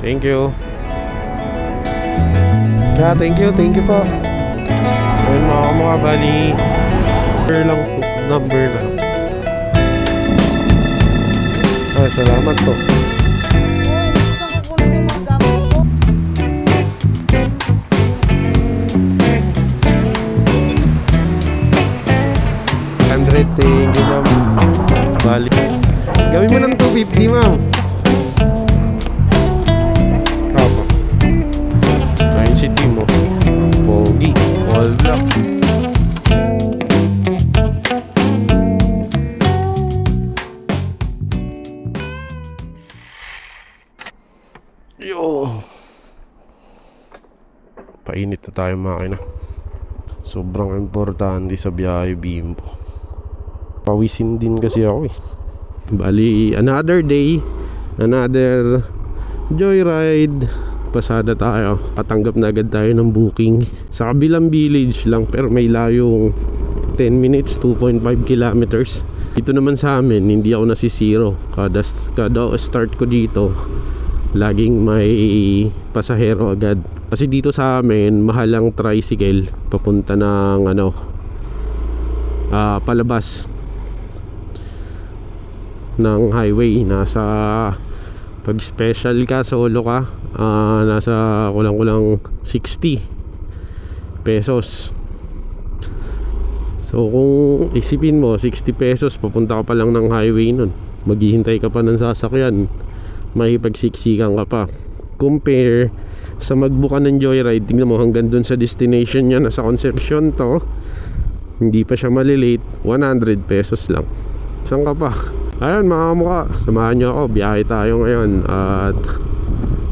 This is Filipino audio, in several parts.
Thank you. Thank you po. Ayun mga kamukha, bali number lang. Ay, salamat po. Thank you ma'am. Bali gawin mo ng 250 ma'am. Opo. Ayun si Timo. Pogi. All black. Yo. Painit na tayo makina. Sobrang importante sa biyahe Bimbo. Pawisin din kasi ako eh. Bali, another day, another joyride. Pasada tayo. Patanggap na agad tayo ng booking sa kabilang village lang, pero may layong 10 minutes, 2.5 kilometers. Dito naman sa amin, hindi ako nasisiro. Kada start ko dito, laging may pasahero agad. Kasi dito sa amin, mahal ang tricycle papunta ng palabas ng highway. Nasa pag special ka, solo ka, nasa kulang 60 pesos. So kung isipin mo 60 pesos, papunta ka pa lang ng highway nun, maghihintay ka pa ng sasakyan, makipagsiksikan ka pa. Compare sa magbuka ng joyride, tingnan mo hanggang dun sa destination niya, nasa Concepcion to, hindi pa siya malilate, 100 pesos lang. Saan ka pa? Ayun mga kamukha, samahan nyo ako, biyahe tayo ngayon at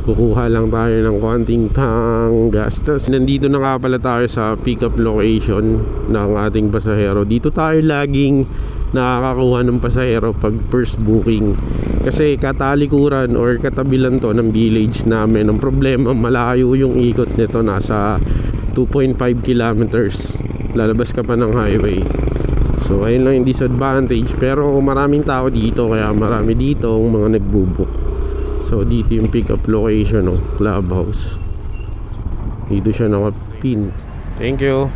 kukuha lang tayo ng konting pang gastos. Nandito na nga pala tayo sa pick up location ng ating pasahero. Dito tayo laging nakakakuha ng pasahero pag first booking, kasi katalikuran or katabilan to ng village namin. Ang problema, malayo yung ikot nito, nasa 2.5 kilometers, lalabas ka pa ng highway. So ayun lang yung disadvantage, pero maraming tao dito, kaya marami dito ang mga nagbubook. So dito yung pick up location, Clubhouse. Dito siya nakapin. Thank you.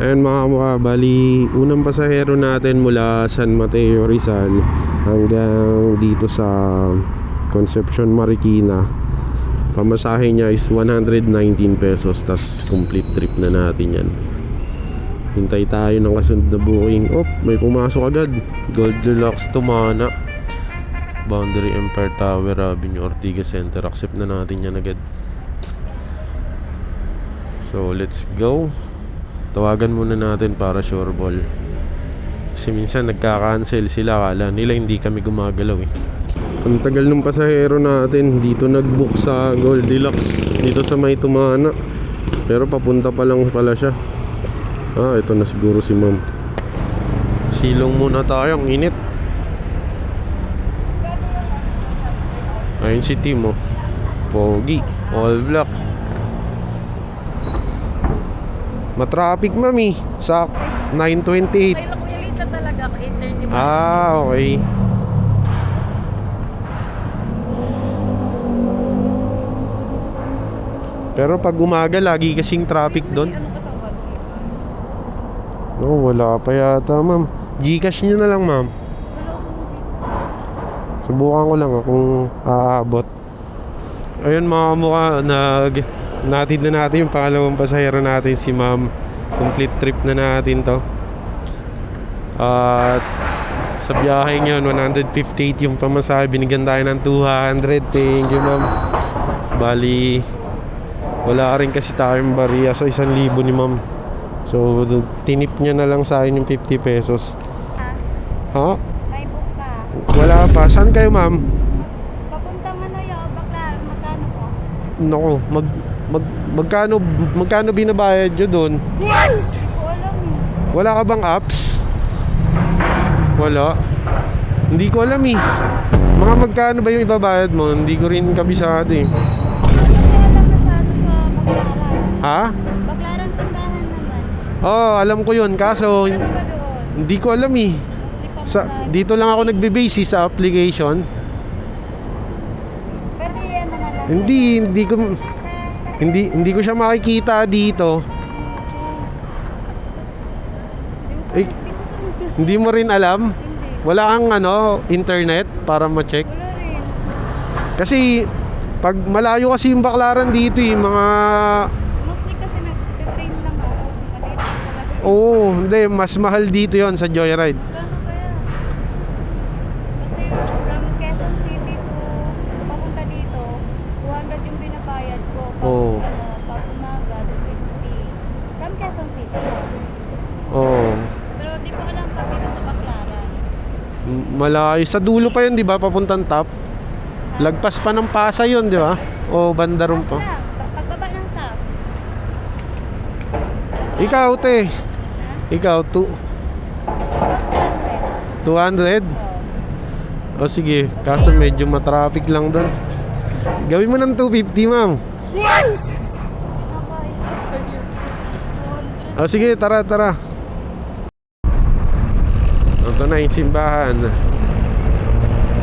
Ayun mga kamukha, bali unang pasahero natin mula San Mateo, Rizal hanggang dito sa Concepcion, Marikina. Pamasahe niya is 119 pesos, tas complete trip na natin yan. Hintay tayo ng kasunod na booking. May pumasok agad. Goldilocks Tumana, Boundary Empire Tower, Avenue Ortigas Center. Accept na natin yan agad. So let's go. Tawagan muna natin para sure ball, kasi minsan nagka-cancel sila, akala nila hindi kami gumagalaw eh. Ang tagal ng pasahero natin dito nag-book sa Goldilocks dito sa may Tumana, pero papunta pa lang pala siya. Ito na siguro si ma'am. Silong muna tayo, ang init. Ayun si Timo. Pogi, all black. Matraffic mami sa 9:28. Kailan ko yalita talaga, 8:30. Okay. Pero pag umaga, lagi kasing traffic doon. No, wala pa yata ma'am. Gcash nyo na lang ma'am. Subukan ko lang kung aabot. Ayun mga kamukha, natid na natin yung pangalawang pasahero natin, si ma'am. Complete trip na natin to. At sa biyahe nyo, 158 yung pamasahe. Binigyan tayo ng 200. Thank you ma'am. Bali, wala rin kasi tayong bariya, so 1,000 ni ma'am. So tinip niya na lang sa akin yung 50 pesos. Ha? May book ka. Wala pa. Saan kayo ma'am? Papunta Manoyo, Baclaran, magkano po? Naku, magkano binabayad nyo doon? Hindi ko alam eh. Wala ka bang apps? Wala. Hindi ko alam eh. Mga magkano ba yung ibabayad mo? Hindi ko rin kabisado eh. Hindi alam masyado sa Baclaran. Ha? Baclaran simbahan naman. Alam ko yun. Kaso Ano ba doon? hindi ko alam eh. Mostly pa Dito lang ako nagbe-base sa application. Hindi ko siya makikita dito. Eh, hindi mo rin alam? Hindi. Wala kang internet para ma-check? Wala rin. Kasi pag malayo kasi yung Baclaran dito mga Mostly kasi nag-train lang ako. So, maliit lang talaga. oo, hindi mas mahal dito yon sa Joyride. Magkano kaya? Kasi from Quezon City to papunta dito, 200 yung binabayad ko. Pag, Oo. Pag umaga, 250. From Quezon City. Oo. Pero di ko alam pag dito sa Baclaran. Malayo sa dulo pa yun, 'di ba? Papuntang top. Lagpas pa ng Pasay yun, 'di ba? O banda ron pa. Lang, pagbaba ng top. Ikaw, te. Ha? Ikaw, About 200? 100. O sige, kaso medyo matraffic lang doon. Gawin mo ng 250, ma'am. O sige, tara. Ito na yung simbahan.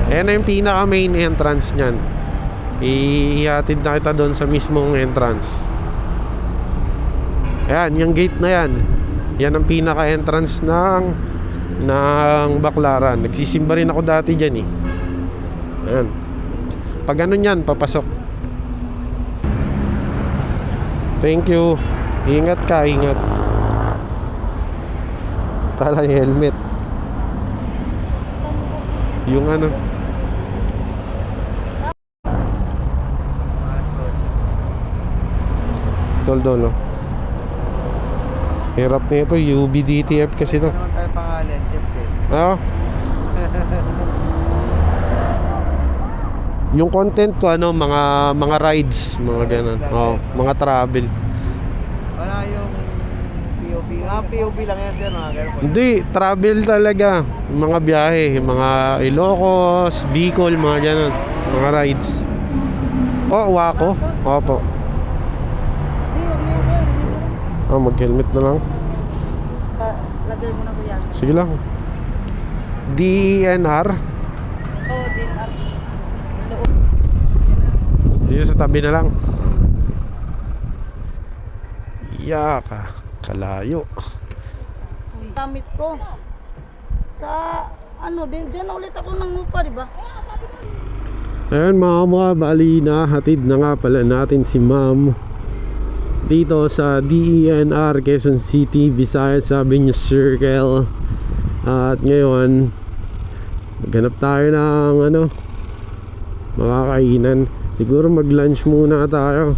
Ayan na yung pinaka main entrance nyan. Ihatid na kita doon sa mismong entrance. Ayan, yung gate na yan. Yan ang pinaka entrance ng Baclaran. Nagsisimba rin ako dati dyan eh. Ayan. Pag ano yan, papasok. Thank you. Ingat ka, ingat. Tala yung helmet. Yung Tol. Hirap na ito, UBDTF kasi to. Ano naman tayo pangalan, siyempre. Ah. Yung content ko mga rides, mga ganun. Oh, mga travel. Wala yung POV. POV lang yan sir, mga ganun. Hindi, travel talaga. Mga biyahe, mga Ilocos, Bicol, mga ganun. Mga rides. Oh, Waco. Opo. Oh, mag-helmet na lang. Lagay mo na kuya. Sige lang. DENR. Oo, din. Dito sa tabi na lang. Yaka. Kalayo. Gamit ko. Sa diyan na ulit ako nangupa, di ba? Ayan mga bali na hatid na nga pala natin si ma'am dito sa DENR Quezon City, Visayas Avenue Circle. At ngayon maghanap tayo ng mga kainan. Siguro mag lunch muna tayo.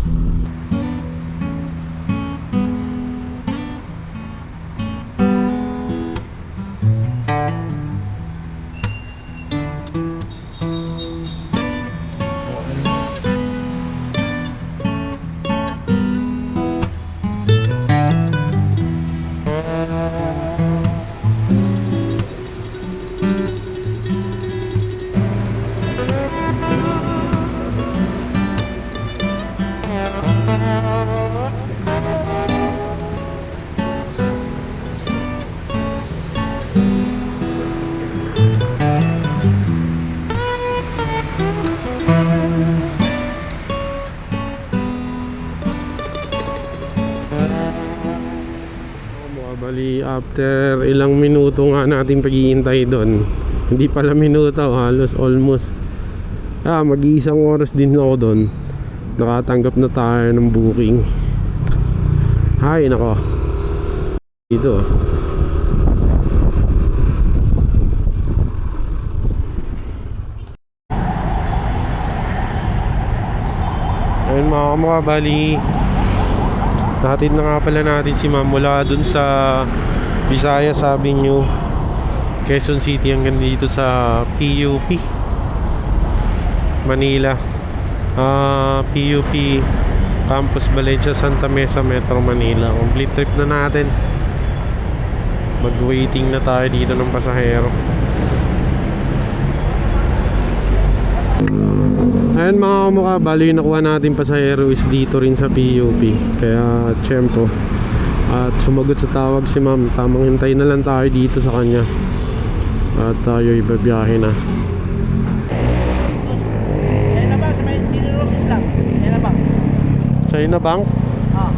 Bali after ilang minuto nga natin paghihintay doon, hindi pala minuto, halos almost mag-iisang oras din ako doon. Nakatanggap na tayo ng booking. Hay nako. Dito ayun mga bali hatid na nga pala natin si ma'am mula dun sa Visayas Avenue, Quezon City hanggang dito sa PUP Manila, PUP Campus Valencia Santa Mesa, Metro Manila. Complete trip na natin. Mag-waiting na tayo dito ng pasahero. Ayan mga kamukha, bali yung nakuha natin pasahero is dito rin sa PUP. Kaya tiyempo. At sumagot sa tawag si ma'am. Tamang hintay na lang tayo dito sa kanya. At tayo ibabiyahe na. Ayun na ba, sa may Generosis lang. Sa'yo na bank? Ah.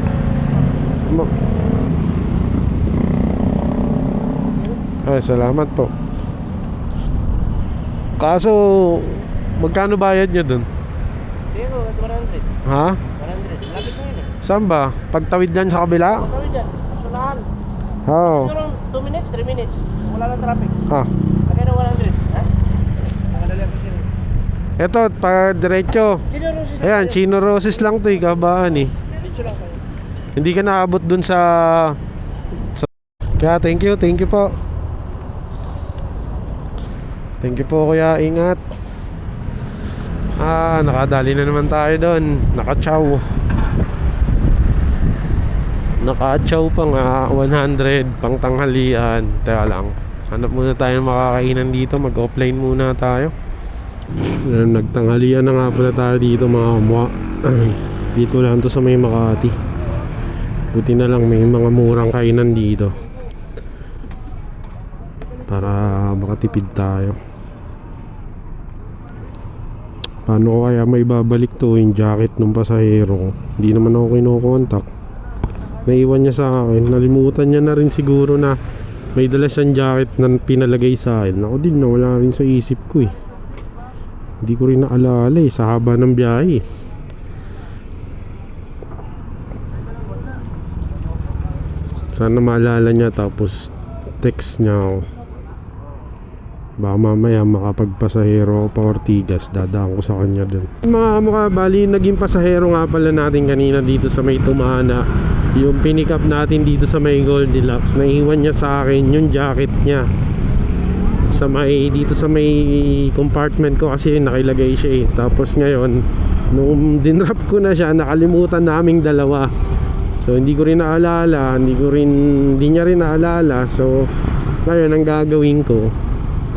Ay, salamat po. Kaso, magkano bayad nyo dun? Hindi ko, 100. Ha? 100. Lapit na yun eh. Saan ba? Pagtawid dyan sa kabila? Tawid dyan, kasulahan. Oo. Siguro 2 minutes, 3 minutes. Wala lang traffic. Ah. Lagay na 100. Ha? Nakadali ako siya. Eto, pa diretso. Chino Roses. Ayan, Chino Roses lang to, kabaan eh. Dito lang kayo. Hindi ka naabot dun sa... Kaya thank you po. Thank you po kuya, ingat. Nakadali na naman tayo doon. Nakachaw pa nga 100 pang tanghalian. Teka lang, hanap muna tayo ng makakainan dito. Mag-offline muna tayo. Nagtanghalian na nga pala tayo dito mga kamwa. Dito lang to sa may Makati. Buti na lang may mga murang kainan dito para makatipid tayo. Paano ko kaya may babalik to yung jacket ng pasahero ko? Hindi naman ako kinokontak. Naiwan niya sa akin. Nalimutan niya na rin siguro na may dala siyang jacket na pinalagay sa akin. Ako din, nawala rin sa isip ko eh. Hindi ko rin naalala eh, sa haba ng biyahe. Sana maalala niya tapos text niya ako. Baka mamaya makapagpasahero pa Ortigas, dadaan ko sa kanya dun. Mga mukha, bali naging pasahero nga pala natin kanina dito sa may Tumana. Yung pinick up natin dito sa may Goldilocks, naiwan niya sa akin yung jacket niya sa may, dito sa may compartment ko kasi nakilagay siya eh. Tapos ngayon, nung dinrap ko na siya, nakalimutan naming dalawa. So hindi ko rin naalala, hindi niya rin naalala. So ngayon ang gagawin ko,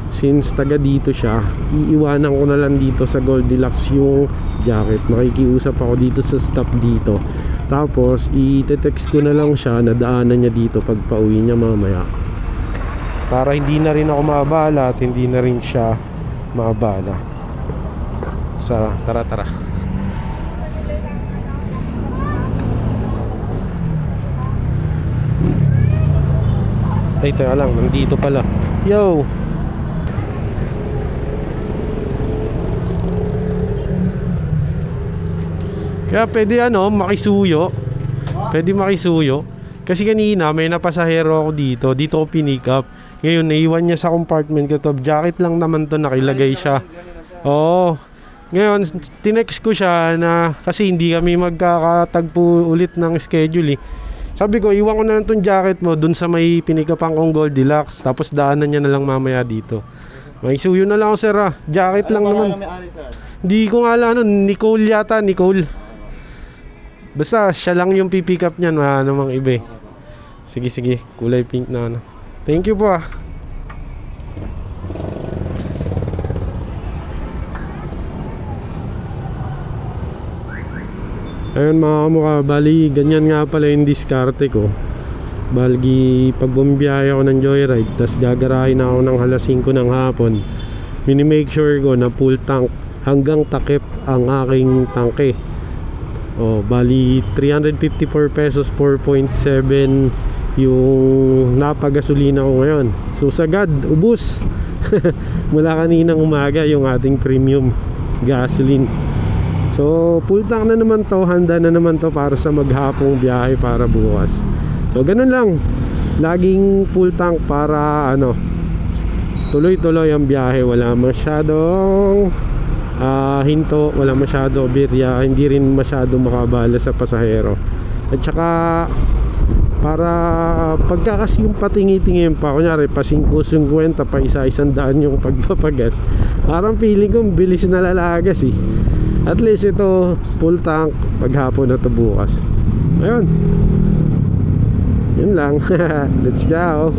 since taga dito siya, iiwanan ko na lang dito sa Goldilocks yung jacket. Makikiusap ako dito sa staff dito. Tapos i-text ko na lang siya na daanan niya dito pag pauwi niya mamaya. Para hindi na rin ako maabala at hindi na rin siya maabala. Tara. Ay, teka lang, nandito pala. Yo! Kaya pwede makisuyo. Pwede makisuyo. Kasi kanina may napasahero ako dito. Dito ko pinick up. Ngayon naiwan niya sa compartment ko to. Jacket lang naman to, nakilagay siya. Oo. Ngayon tinext ko siya na kasi hindi kami magkakatagpo ulit ng schedule eh. Sabi ko, iwan ko na lang tong jacket mo dun sa may pinick upan kong Goldilocks. Tapos daanan niya na lang mamaya dito. Makisuyo na lang ako sir ah. Jacket lang naman. Hindi ko nga alam Nicole yata, Nicole. Basta siya lang yung pipick up niyan, wala namang iba eh. Sige, kulay pink na Thank you po ah. Ayun mga kamukha, bali ganyan nga pala yung diskarte ko. Bali pag bumibiyahe ako ng joyride, tas gagarahin ako ng alas 5 ng hapon, minimake sure ko na full tank hanggang takip ang aking tangke. Bali 354 pesos, 4.7 yung napagasolina ko ngayon. So sagad, ubos. Mula kaninang umaga yung ating premium gasoline. So full tank na naman to, handa na naman to para sa maghapong biyahe para bukas. So ganun lang, laging full tank para tuloy-tuloy ang biyahe. Wala masyadong hinto, wala masyado birya, hindi rin masyado makabala sa pasahero. At saka para pagka kasi yung patingi-tingin pa, kunyari pa 5.50 pa isa-100 yung pagpapagas, parang feeling ko bilis na lalagas eh. At least ito full tank paghapon na to bukas. Ayun, yun lang. Let's go.